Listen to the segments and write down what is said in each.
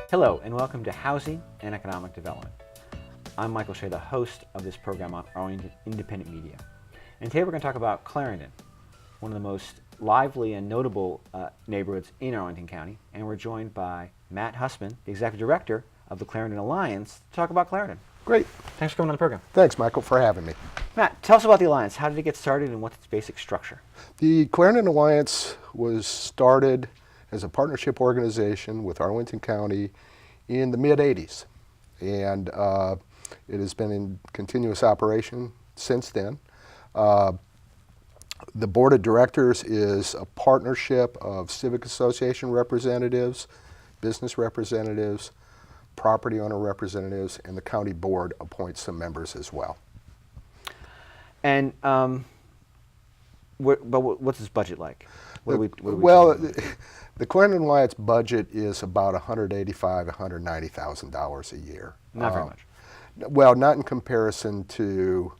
Hello and welcome to Housing and Economic Development. I'm Michael Shea, the host of this program on Arlington Independent Media. And today we're going to talk about Clarendon, one of the most lively and notable neighborhoods in Arlington County. And we're joined by Matt Hussmann, the Executive Director of the Clarendon Alliance, to talk about Clarendon. Great. Thanks for coming on the program. Thanks, Michael, for having me. Matt, tell us about the Alliance. How did it get started and what's its basic structure? The Clarendon Alliance was started as a partnership organization with Arlington County in the mid-'80s. And it has been in continuous operation since then. The board of directors is a partnership of civic association representatives, business representatives, property owner representatives, and the county board appoints some members as well. And what's its budget like? The Clarendon Alliance budget is about $185,000, $190,000 a year. Not very much. Well, not in comparison to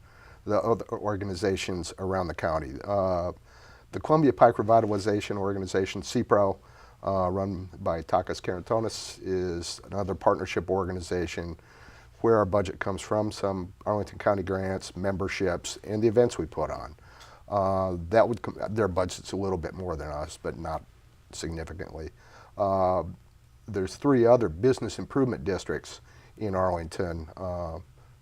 the other organizations around the county. The Columbia Pike Revitalization Organization, CPRO, run by Takas Karantonis, is another partnership organization where our budget comes from, some Arlington County grants, memberships, and the events we put on. Their budget's a little bit more than us, but not significantly. There's three other business improvement districts in Arlington,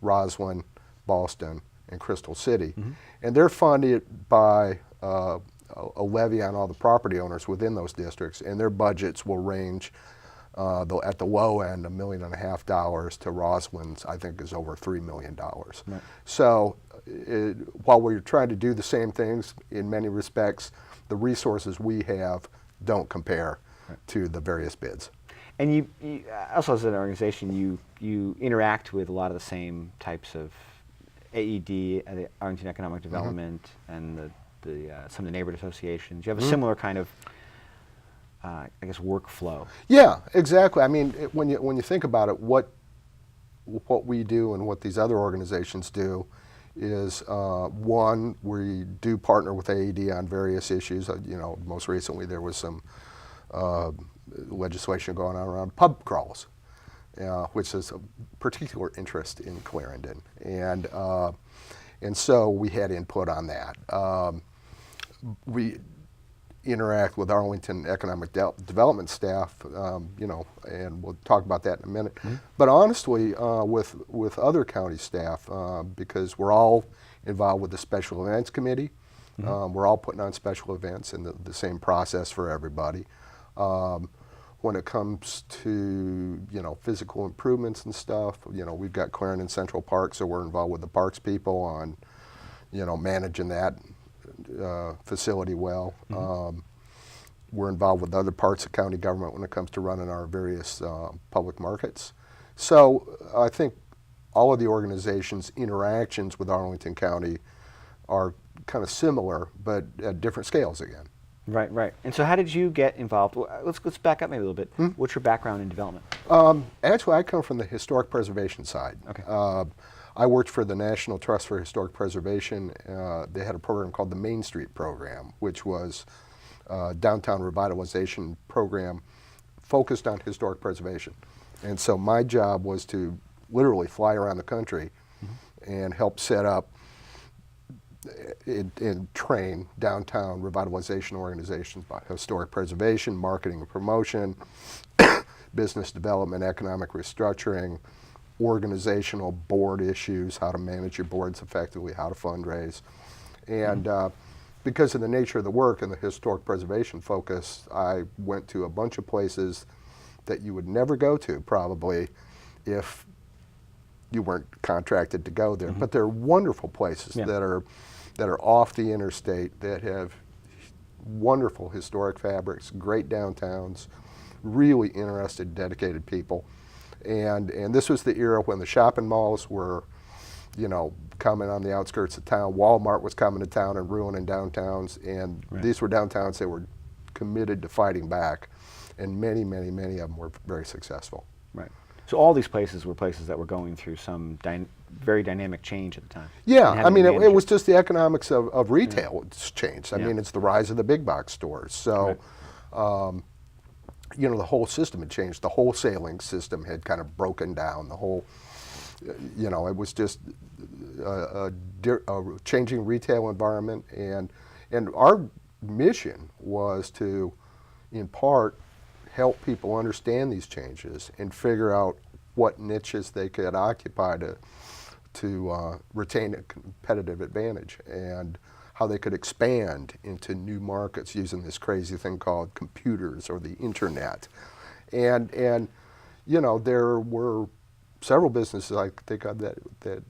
Roslyn, Ballston, and Crystal City. Mm-hmm. And they're funded by a levy on all the property owners within those districts, and their budgets will range at the low end, $1.5 million to Roslyn's, I think, is over $3 million. Right. So while we're trying to do the same things in many respects, the resources we have don't compare to the various bids. And you also, as an organization, you interact with a lot of the same types of AED, the Arlington Economic Development, mm-hmm. and some of the neighborhood associations. You have a mm-hmm. similar kind of, I guess, workflow. Yeah, exactly. I mean, when you think about it, what we do and what these other organizations do is, one, we do partner with AED on various issues. Most recently there was some legislation going on around pub crawls, which is a particular interest in Clarendon, and so we had input on that. We interact with Arlington Economic Development staff, and we'll talk about that in a minute. Mm-hmm. But honestly, with other county staff, because we're all involved with the Special Events Committee, mm-hmm. We're all putting on special events and the same process for everybody. When it comes to physical improvements and stuff, we've got Clarendon Central Park, so we're involved with the parks people on managing that facility well. Mm-hmm. We're involved with other parts of county government when it comes to running our various public markets. So I think all of the organizations' interactions with Arlington County are kind of similar, but at different scales again. Right, right. And so how did you get involved? Well, let's back up maybe a little bit. Hmm? What's your background in development? Actually, I come from the historic preservation side. Okay. I worked for the National Trust for Historic Preservation. They had a program called the Main Street Program, which was a downtown revitalization program focused on historic preservation. And so my job was to literally fly around the country mm-hmm. and help set up and train downtown revitalization organizations about historic preservation, marketing and promotion, business development, economic restructuring, organizational board issues, how to manage your boards effectively, how to fundraise. And because of the nature of the work and the historic preservation focus, I went to a bunch of places that you would never go to probably if you weren't contracted to go there. Mm-hmm. But they're wonderful places that are off the interstate, that have wonderful historic fabrics, great downtowns, really interested, dedicated people. And this was the era when the shopping malls were, coming on the outskirts of town. Walmart was coming to town and ruining downtowns, and right. These were downtowns that were committed to fighting back, and many, many, many of them were very successful. Right. So all these places were places that were going through some very dynamic change at the time. Yeah, I mean, it was just the economics of retail. Yeah. It's changed. I mean, it's the rise of the big box stores. So. Right. you know, the whole system had changed. The wholesaling system had kind of broken down. The whole, you know, it was just a changing retail environment, and our mission was to, in part, help people understand these changes and figure out what niches they could occupy to retain a competitive advantage, and how they could expand into new markets using this crazy thing called computers or the internet. And you know, there were several businesses I think of that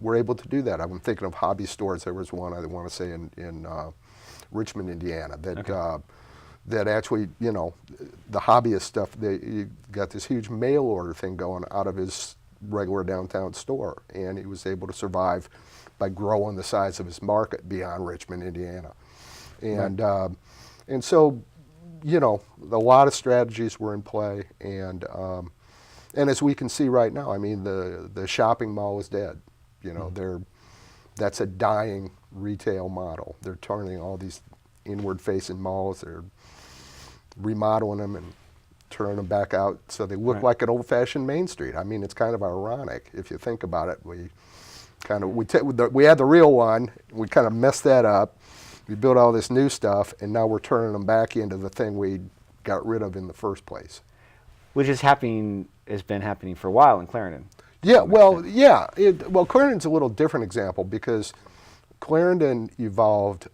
were able to do that. I'm thinking of hobby stores. There was one I want to say in Richmond, Indiana, that that actually, you know, the hobbyist stuff, you got this huge mail order thing going out of his regular downtown store, and he was able to survive by growing the size of his market beyond Richmond, Indiana. And and so, you know, a lot of strategies were in play, and as we can see right now, I mean, the shopping mall is dead. You know, that's a dying retail model. They're turning all these inward-facing malls, they're remodeling them and turning them back out so they look like an old-fashioned Main Street. I mean, it's kind of ironic if you think about it. We had the real one, we kind of messed that up. We built all this new stuff, and now we're turning them back into the thing we got rid of in the first place. Which has been happening for a while in Clarendon. Yeah, well, Clarendon's a little different example because Clarendon evolved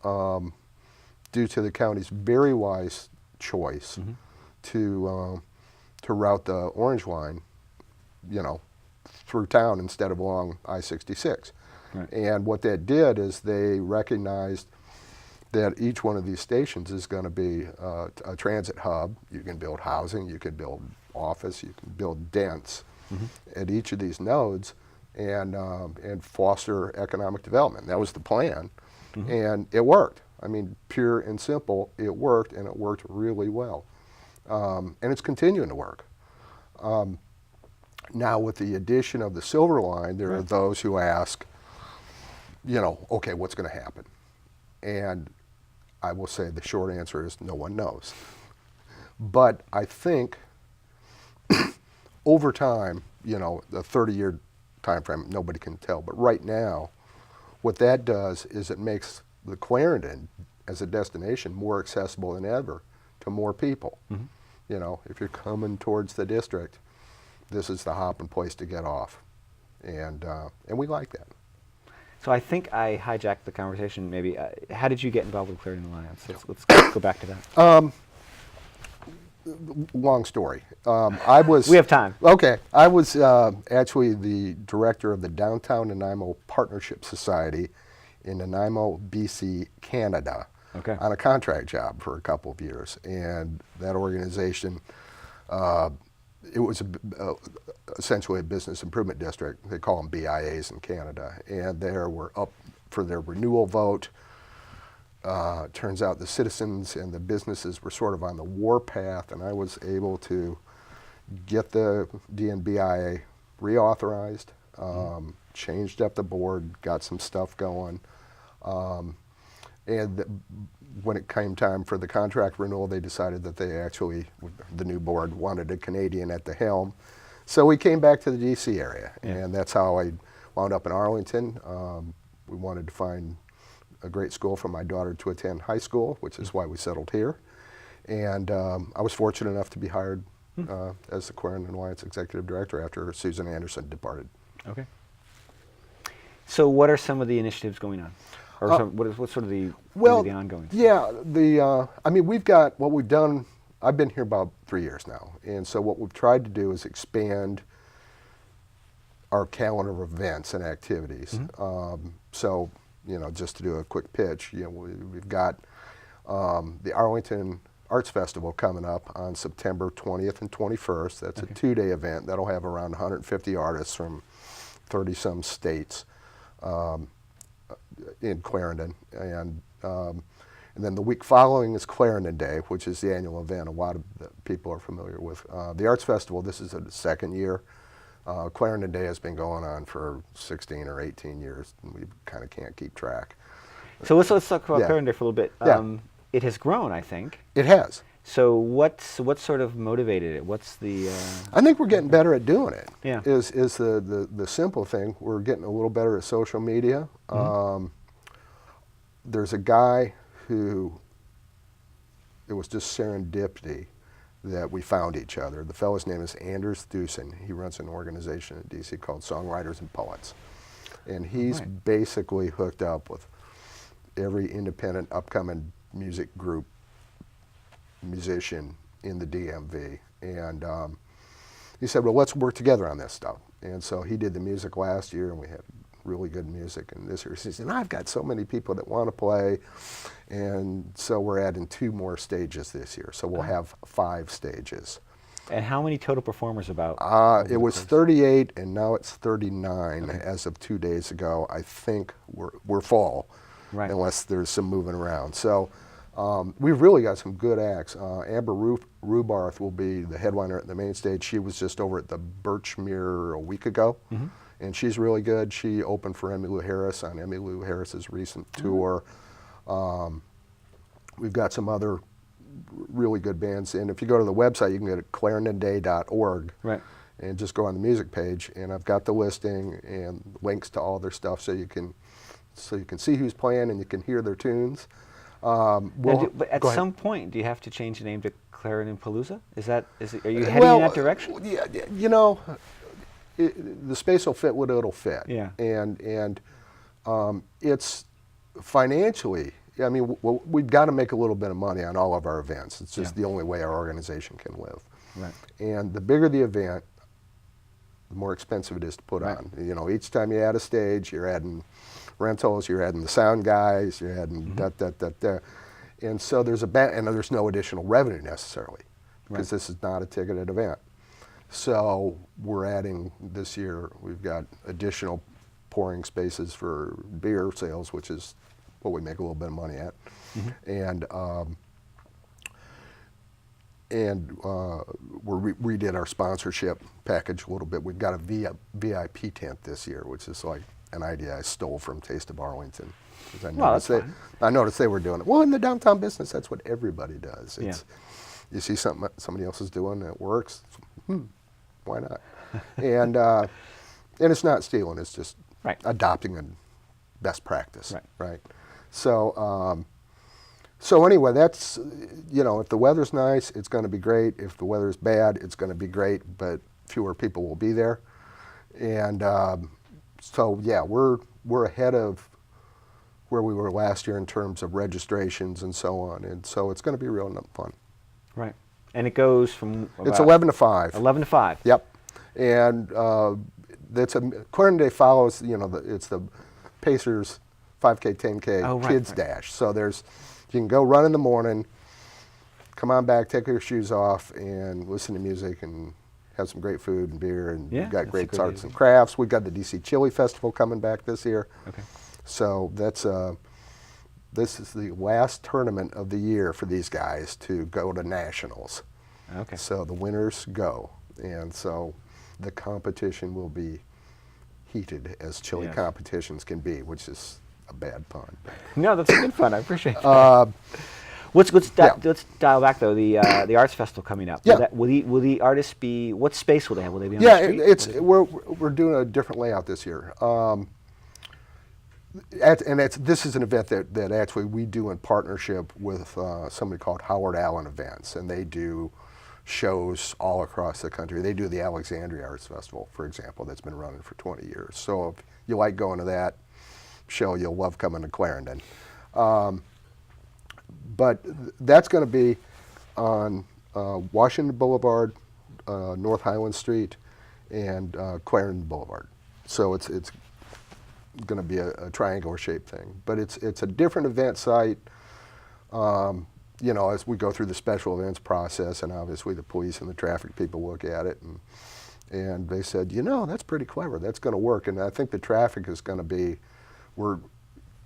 due to the county's very wise choice to route the Orange Line, you know, through town instead of along I-66. Right. And what that did is they recognized that each one of these stations is going to be a transit hub. You can build housing, you can build office, you can build dents at each of these nodes, and foster economic development. That was the plan, and it worked. I mean, pure and simple, it worked, and it worked really well. And it's continuing to work. Now, with the addition of the Silver Line, there are those who ask, you know, okay, what's going to happen? And I will say the short answer is no one knows. But I think over time, you know, the 30-year time frame, nobody can tell. But right now, what that does is it makes the Clarendon as a destination more accessible than ever to more people. You know, if you're coming towards the district, this is the hopping place to get off, and we like that. So I think I hijacked the conversation. Maybe how did you get involved with Clarendon Alliance? Let's go back to that. Long story. I was. We have time. Okay, I was actually the director of the Downtown Nanaimo Partnership Society in Nanaimo, BC, Canada, on a contract job for a couple of years, and that organization. It was essentially a business improvement district. They call them BIAs in Canada, and they were up for their renewal vote. Turns out the citizens and the businesses were sort of on the warpath, and I was able to get the DNBIA reauthorized, changed up the board, got some stuff going, and when it came time for the contract renewal, they decided that they actually, the new board, wanted a Canadian at the helm. So we came back to the DC area, and that's how I wound up in Arlington. We wanted to find a great school for my daughter to attend high school, which is why we settled here. And I was fortunate enough to be hired as the Clarendon Alliance Executive Director after Susan Anderson departed. Okay. So what are some of the initiatives going on? Or what's sort of the ongoing? Yeah, I mean, we've got, what we've done, I've been here about 3 years now, and so what we've tried to do is expand our calendar of events and activities. So, you know, just to do a quick pitch, you know, we've got the Arlington Arts Festival coming up on September 20th and 21st. That's a 2-day event. That'll have around 150 artists from 30-some states. In Clarendon, and then the week following is Clarendon Day, which is the annual event a lot of people are familiar with. The Arts Festival, this is the second year. Clarendon Day has been going on for 16 or 18 years, and we kind of can't keep track. So let's talk about Clarendon Day for a little bit. It has grown, I think. It has. So what sort of motivated it? What's the? I think we're getting better at doing it. Yeah. Is the simple thing. We're getting a little better at social media. There's a guy who, it was just serendipity that we found each other. The fellow's name is Anders Thusen. He runs an organization in DC called Songwriters and Poets. And he's basically hooked up with every independent upcoming music group, musician in the DMV. And he said, well, let's work together on this stuff. And so he did the music last year, and we had really good music. And this year he said, I've got so many people that want to play. And so we're adding 2 more stages this year. So we'll have 5 stages. And how many total performers about? It was 38, and now it's 39 as of 2 days ago. I think we're full, unless there's some moving around. So we've really got some good acts. Amber Rubarth will be the headliner at the main stage. She was just over at the Birchmere a week ago, and she's really good. She opened for Emmylou Harris on Emmylou Harris's recent tour. We've got some other really good bands, and if you go to the website, you can go to clarendonday.org and just go on the music page, and I've got the listing and links to all their stuff, so you can see who's playing and you can hear their tunes. But at some point, do you have to change the name to Clarendon Palooza? Are you heading in that direction? Yeah, you know, the space will fit what it'll fit. Yeah. And it's financially, I mean, we've got to make a little bit of money on all of our events. It's just the only way our organization can live. Right. And the bigger the event, the more expensive it is to put on. You know, each time you add a stage, you're adding rentals, you're adding the sound guys, you're adding and so there's and there's no additional revenue necessarily, because this is not a ticketed event. So we're adding this year, we've got additional pouring spaces for beer sales, which is what we make a little bit of money at, and we redid our sponsorship package a little bit. We've got a VIP tent this year, which is like an idea I stole from Taste of Arlington. I noticed they were doing it. Well, in the downtown business, that's what everybody does. You see something somebody else is doing that works, why not? And it's not stealing, it's just adopting a best practice, right? So anyway, that's, you know, if the weather's nice, it's going to be great. If the weather's bad, it's going to be great, but fewer people will be there. And so yeah, we're ahead of where we were last year in terms of registrations and so on. And so it's going to be real fun. Right. And it goes from it's 11 to 5. 11 to 5. Yep. And Clarendon Day follows, you know, it's the Pacers 5K, 10K kids dash. So you can go run in the morning, come on back, take your shoes off, and listen to music and have some great food and beer, and we've got great arts and crafts. We've got the DC Chili Festival coming back this year. Okay. So this is the last tournament of the year for these guys to go to nationals. Okay. So the winners go, and so the competition will be heated as chili competitions can be, which is a bad pun. No, that's a good fun. I appreciate it. Let's dial back though. The arts festival coming up. Yeah. Will the artists be? What space will they have? Will they be on the street? We're doing a different layout this year. This is an event that actually we do in partnership with somebody called Howard Allen Events, and they do shows all across the country. They do the Alexandria Arts Festival, for example, that's been running for 20 years. So if you like going to that show, you'll love coming to Clarendon. But that's going to be on Washington Boulevard, North Highland Street, and Clarendon Boulevard. So it's going to be a triangular shaped thing. But it's a different event site. You know, as we go through the special events process, and obviously the police and the traffic people look at it, and they said, you know, that's pretty clever. That's going to work. And I think the traffic is going to be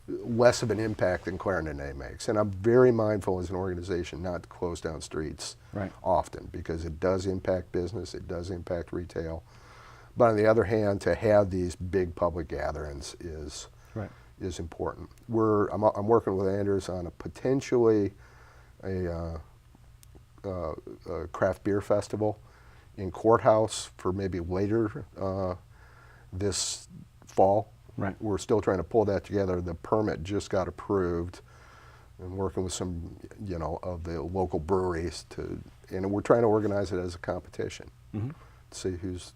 less of an impact than Clarendon Day makes. And I'm very mindful as an organization not to close down streets often, because it does impact business, it does impact retail. But on the other hand, to have these big public gatherings is important. I'm working with Anders on a potentially a a craft beer festival in Courthouse for maybe later this fall. Right. We're still trying to pull that together. The permit just got approved, and working with some, of the local breweries and we're trying to organize it as a competition Mm-hmm. to see who's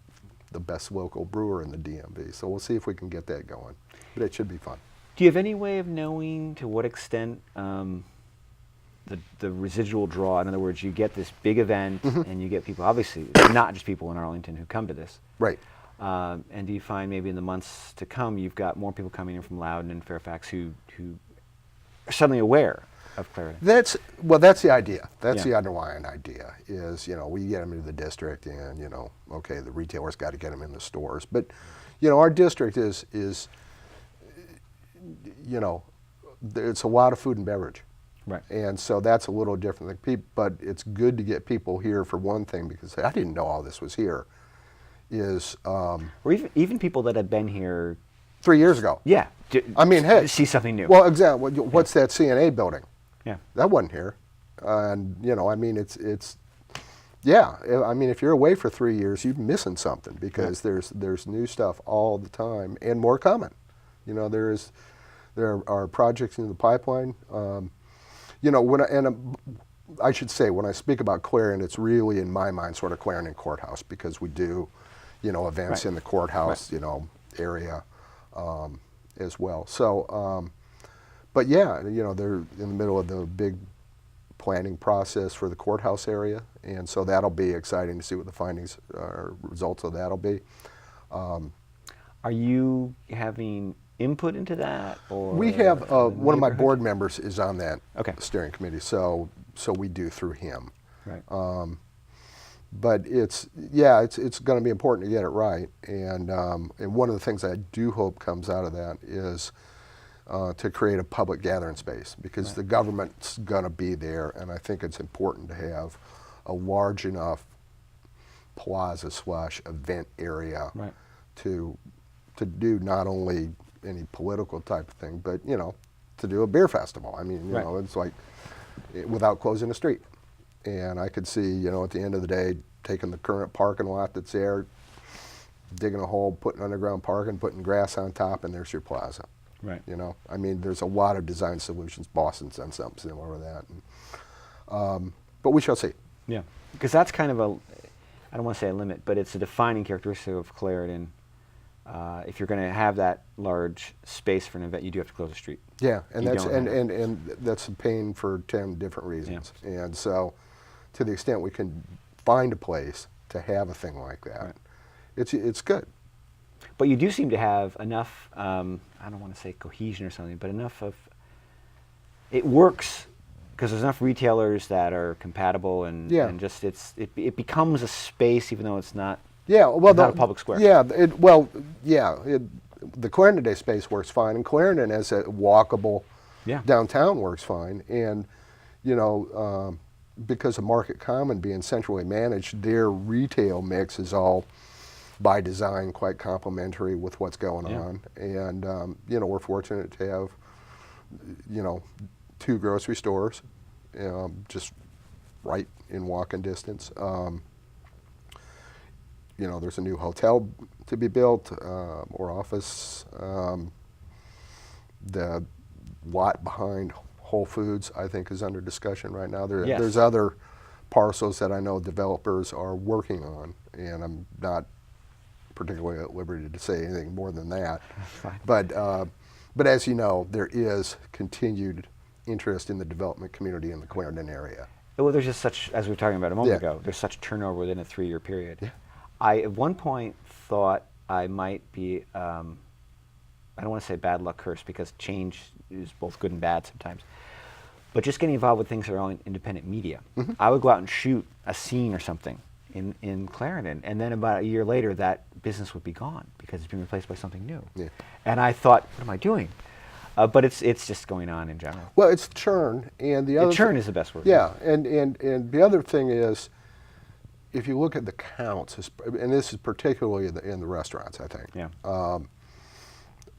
the best local brewer in the DMV. So we'll see if we can get that going, but it should be fun. Do you have any way of knowing to what extent the residual draw, in other words, you get this big event and you get people, obviously, not just people in Arlington who come to this. Right. And do you find maybe in the months to come, you've got more people coming in from Loudoun and Fairfax who are suddenly aware of Clarendon? That's the idea. That's the underlying idea is, we get them into the district and, okay, the retailers got to get them in the stores. But, our district is it's a lot of food and beverage. Right. And so that's a little different. But it's good to get people here for one thing, because I didn't know all this was here. Or even people that had been here 3 years ago. Yeah. I mean, hey. See something new. Well, exactly. What's that CNA building? Yeah. That wasn't here. And, I mean, I mean, if you're away for 3 years, you're missing something, because there's new stuff all the time and more coming. There are projects in the pipeline. I should say, when I speak about Clarendon, it's really, in my mind, sort of Clarendon Courthouse, because we do, events in the courthouse, area as well. So, but yeah, they're in the middle of the big planning process for the courthouse area, and so that'll be exciting to see what the findings or results of that'll be. Are you having input into that? Or We have one of my board members is on that steering committee, so we do through him. Right. But it's going to be important to get it right, and one of the things I do hope comes out of that is to create a public gathering space, because the government's going to be there, and I think it's important to have a large enough plaza/event area to do not only any political type of thing, but to do a beer festival. I mean, it's like without closing the street. And I could see, at the end of the day, taking the current parking lot that's there, digging a hole, putting underground parking, putting grass on top, and there's your plaza. Right. I mean, there's a lot of design solutions. Boston's done something similar to that. And, but we shall see. Yeah, because that's kind of I don't want to say a limit, but it's a defining characteristic of Clarendon. If you're going to have that large space for an event, you do have to close the street. Yeah, and that's a pain for 10 different reasons. Yeah. And so, to the extent we can find a place to have a thing like that, it's good. But you do seem to have enough, I don't want to say cohesion or something, but enough of, it works, because there's enough retailers that are compatible, and just it becomes a space, even though it's not. Yeah, well, not a public square. Yeah, the Clarendon Day space works fine, and Clarendon as a walkable downtown works fine. And because of Market Common being centrally managed, their retail mix is all by design quite complementary with what's going on. And we're fortunate to have 2 grocery stores, just right in walking distance. There's a new hotel to be built, or office. The lot behind Whole Foods, I think, is under discussion right now. There's other parcels that I know developers are working on, and I'm not particularly at liberty to say anything more than that. But as you know, there is continued interest in the development community in the Clarendon area. Well, there's just such, as we were talking about a moment ago, there's such turnover within a 3-year period. Yeah. I, at one point, thought I might be, I don't want to say bad luck cursed, because change is both good and bad sometimes, but just getting involved with things that are all in independent media. Mm-hmm. I would go out and shoot a scene or something in Clarendon, and then about a year later, that business would be gone, because it's been replaced by something new. Yeah. And I thought, what am I doing? But it's just going on in general. Well, it's churn, and the other churn is the best word. Yeah, and the other thing is, if you look at the counts, and this is particularly in the restaurants, I think. Yeah.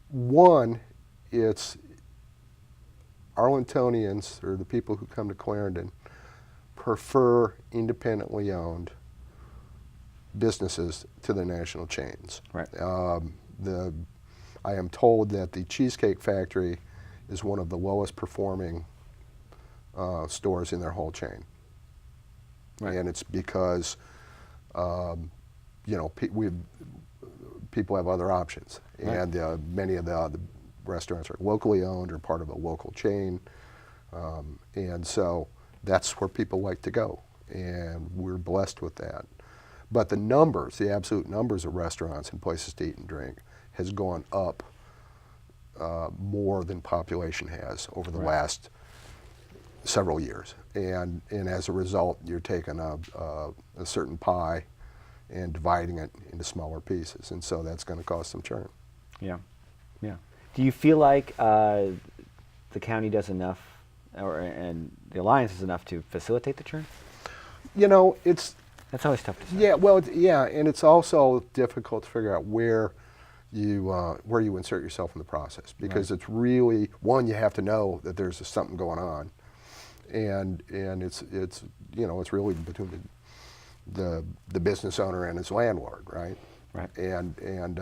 One, it's Arlingtonians, or the people who come to Clarendon, prefer independently owned businesses to the national chains. Right. I am told that the Cheesecake Factory is one of the lowest performing stores in their whole chain. Right. And it's because people have other options, Right. and many of the restaurants are locally owned or part of a local chain, and so that's where people like to go, and we're blessed with that. But the absolute numbers of restaurants and places to eat and drink has gone up more than population has over the Right. last several years, and as a result, you're taking a certain pie and dividing it into smaller pieces, and so that's going to cause some churn. Yeah, yeah. Do you feel like the county does enough, and the Alliance is enough to facilitate the churn? That's always tough to say. Yeah, well, and it's also difficult to figure out where you insert yourself in the process, because Right. it's really, one, you have to know that there's something going on, and it's really between the business owner and his landlord, right? Right. And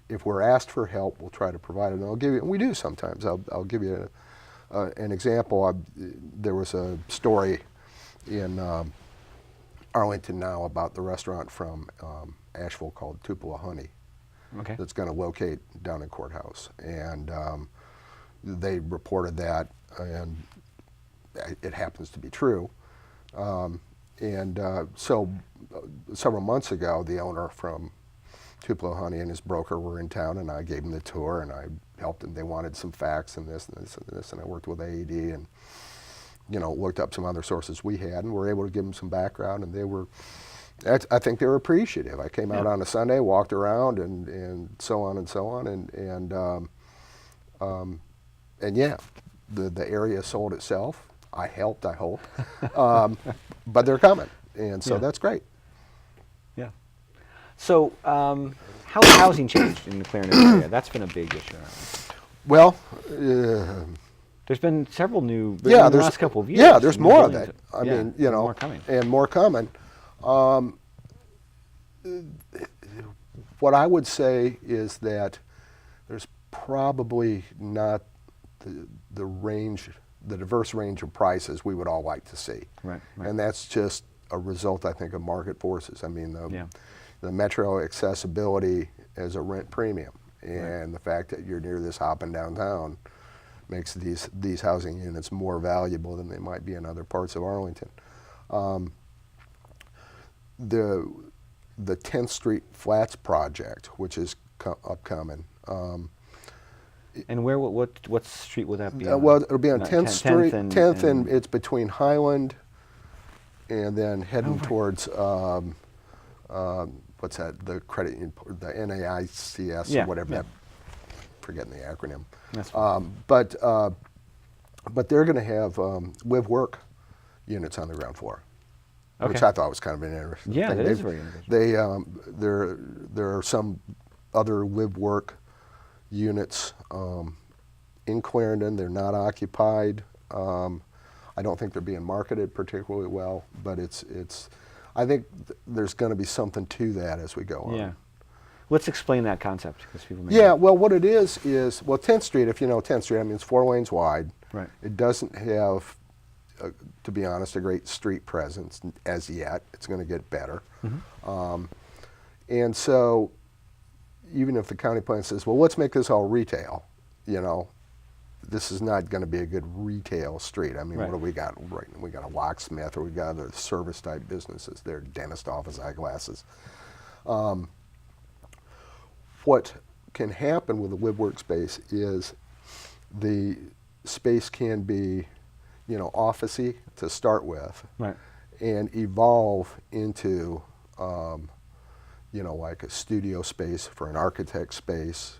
if we're asked for help, we'll try to provide it. And I'll give you, and we do sometimes. I'll give you an example. There was a story in Arlington now about the restaurant from Asheville called Tupelo Honey. Okay. That's going to locate down in Courthouse, and they reported that, and it happens to be true. So several months ago, the owner from Tupelo Honey and his broker were in town, and I gave them the tour, and I helped them. They wanted some facts and this and this and this, and I worked with AED and looked up some other sources we had, and were able to give them some background, and I think they were appreciative. I came out on a Sunday, walked around, and so on and so on, and yeah, the area sold itself. I helped, I hope, but they're coming, and so that's great. Yeah. So, how has housing changed in the Clarendon area? That's been a big issue. Well, There's been several new in the last couple of years. Yeah, there's new more of buildings. that. I Yeah, mean, more coming. and more coming. What I would say is that there's probably not the diverse range of prices we would all like to see. Right. And that's just a result, I think, of market forces. I mean, the metro accessibility as a rent premium, and the fact that you're near this hopping downtown makes these housing units more valuable than they might be in other parts of Arlington. The 10th Street Flats project, which is upcoming. And what street would that be? Well, it'll be on 10th Street, 10th, and it's between Highland and then heading towards what's that? The credit union, the NAICS or whatever that. Forgetting the acronym. That's fine. But they're going to have live-work units on the ground floor, which I thought was kind of an interesting thing. Yeah, that is very interesting. There are some other live-work units in Clarendon. They're not occupied. I don't think they're being marketed particularly well, but I think there's going to be something to that as we go on. Yeah. Let's explain that concept, because people may Yeah, well, what it is 10th Street, if you know 10th Street, I mean, it's 4 lanes wide. Right. It doesn't have, to be honest, a great street presence as yet. It's going to get better. Mm-hmm. And so even if the county plan says, well, let's make this all retail, this is not going to be a good retail street. I mean, what do we got? Right, we got a locksmith, or we got other service-type businesses there, dentist office, eyeglasses. What can happen with a live workspace is the space can be, officey to start with, and evolve into, like a studio space for an architect space,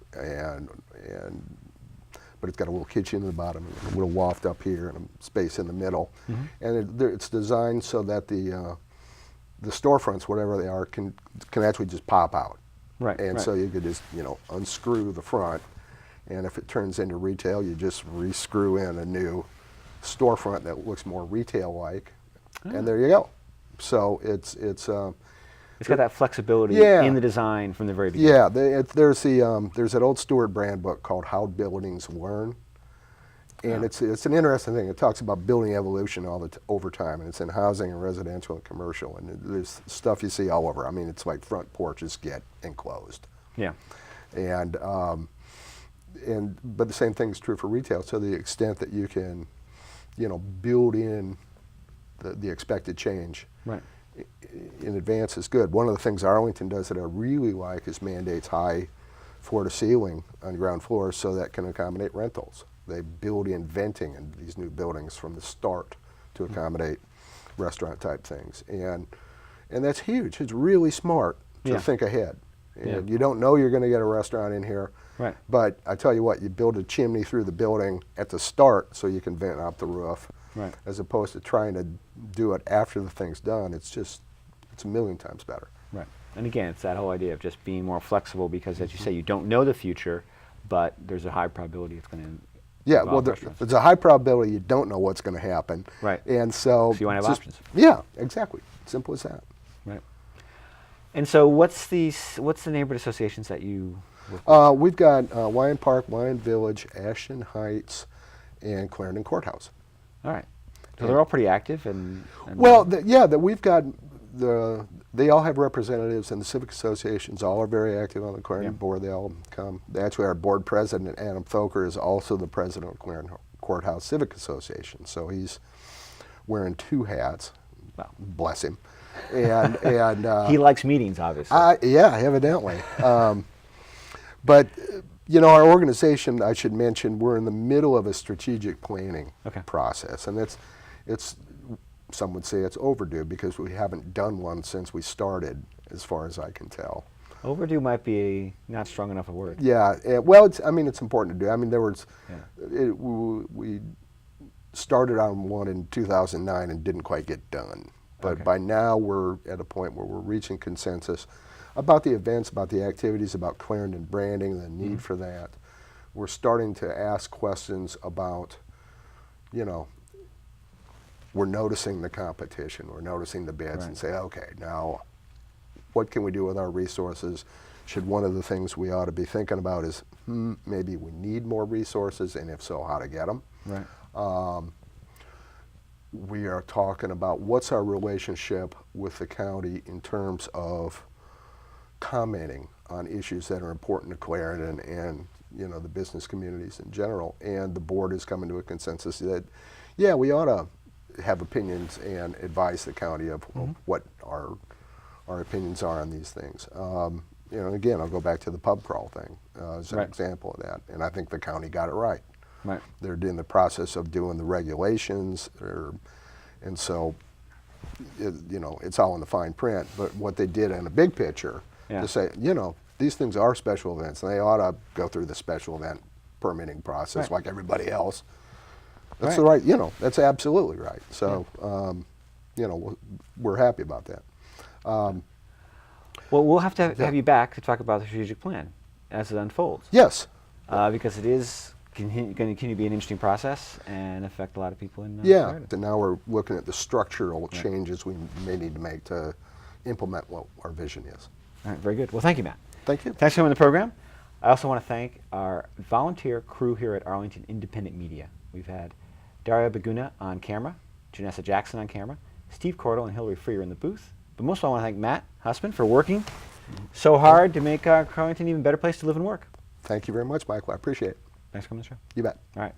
but it's got a little kitchen in the bottom, and a little loft up here, and a space in the middle, and it's designed so that the storefronts, whatever they are, can actually just pop out. So you could just, unscrew the front, and if it turns into retail, you just re-screw in a new storefront that looks more retail-like. and there you go. So it's got that flexibility Yeah. in the design from the very beginning. yeah. There's an old Stewart Brand book called How Buildings Learn, and it's an interesting thing. It talks about building evolution over time, and it's in housing and residential and commercial, and there's stuff you see all over. I mean, it's like front porches get enclosed, Yeah. and but the same thing is true for retail. To the extent that you can, build in the expected change Right. in advance is good. One of the things Arlington does that I really like is mandates high floor-to-ceiling on ground floors so that can accommodate rentals. They build in venting in these new buildings from the start to accommodate restaurant-type things, and that's huge. It's really smart to think ahead. And you don't know you're going to get a restaurant in here, Right. but I tell you what, you build a chimney through the building at the start so you can vent out the roof, Right. as opposed to trying to do it after the thing's done. It's a million times better. Right. And again, it's that whole idea of just being more flexible because, as you say, you don't know the future, but there's a high probability it's going to Yeah, involve well, restaurants. there's a high probability you don't know what's going to happen. Right. And so So you want to have just- options. Yeah, exactly. Simple as that. Right. And so what's the neighborhood associations that you work with? We've got Wyan Park, Wyan Village, Ashton Heights, and Clarendon Courthouse. All right. So they're all pretty active and Well, we've got they all have representatives, and the civic associations all are very active on the Clarendon board. They all come. Actually, our board president, Adam Foker, is also the president of Clarendon Courthouse Civic Association. So he's wearing two hats. Wow. Bless him. And he likes meetings, obviously. yeah, evidently. But our organization, I should mention, we're in the middle of a strategic planning process, and it's some would say it's overdue because we haven't done one since we started, as far as I can tell. Overdue might be not strong enough a word. Yeah, well, it's important to do. I mean, there was we started on one in 2009 and didn't quite get done. But by now we're at a point where we're reaching consensus about the events, about the activities, about Clarendon branding, the need for that. We're starting to ask questions about, we're noticing the competition, we're noticing the bids, and say, okay, now what can we do with our resources? Should one of the things we ought to be thinking about is, maybe we need more resources, and if so, how to get them? Right. We are talking about what's our relationship with the county in terms of commenting on issues that are important to Clarendon and the business communities in general. And the board is coming to a consensus that, we ought to have opinions and advise the county of what our opinions are on these things. Again, I'll go back to the pub crawl thing as an example of that, and I think the county got it right. Right. They're in the process of doing the regulations, and so it's all in the fine print. But what they did in a big picture to say, these things are special events, and they ought to go through the special event permitting process like everybody else. That's the right. That's absolutely right. So, we're happy about that. Well, we'll have to have you back to talk about the strategic plan as it unfolds. Yes. Because it is going to continue to be an interesting process and affect a lot of people in Clarendon. And now we're looking at the structural changes we may need to make to implement what our vision is. All right, very good. Well, thank you, Matt. Thank you. Thanks for coming on the program. I also want to thank our volunteer crew here at Arlington Independent Media. We've had Dario Baguena on camera, Janessa Jackson on camera, Steve Cordle and Hilary Freer in the booth. But most of all, I want to thank Matt Hussmann for working so hard to make Arlington an even better place to live and work. Thank you very much, Michael. I appreciate it. Thanks for coming on the show. You bet. All right.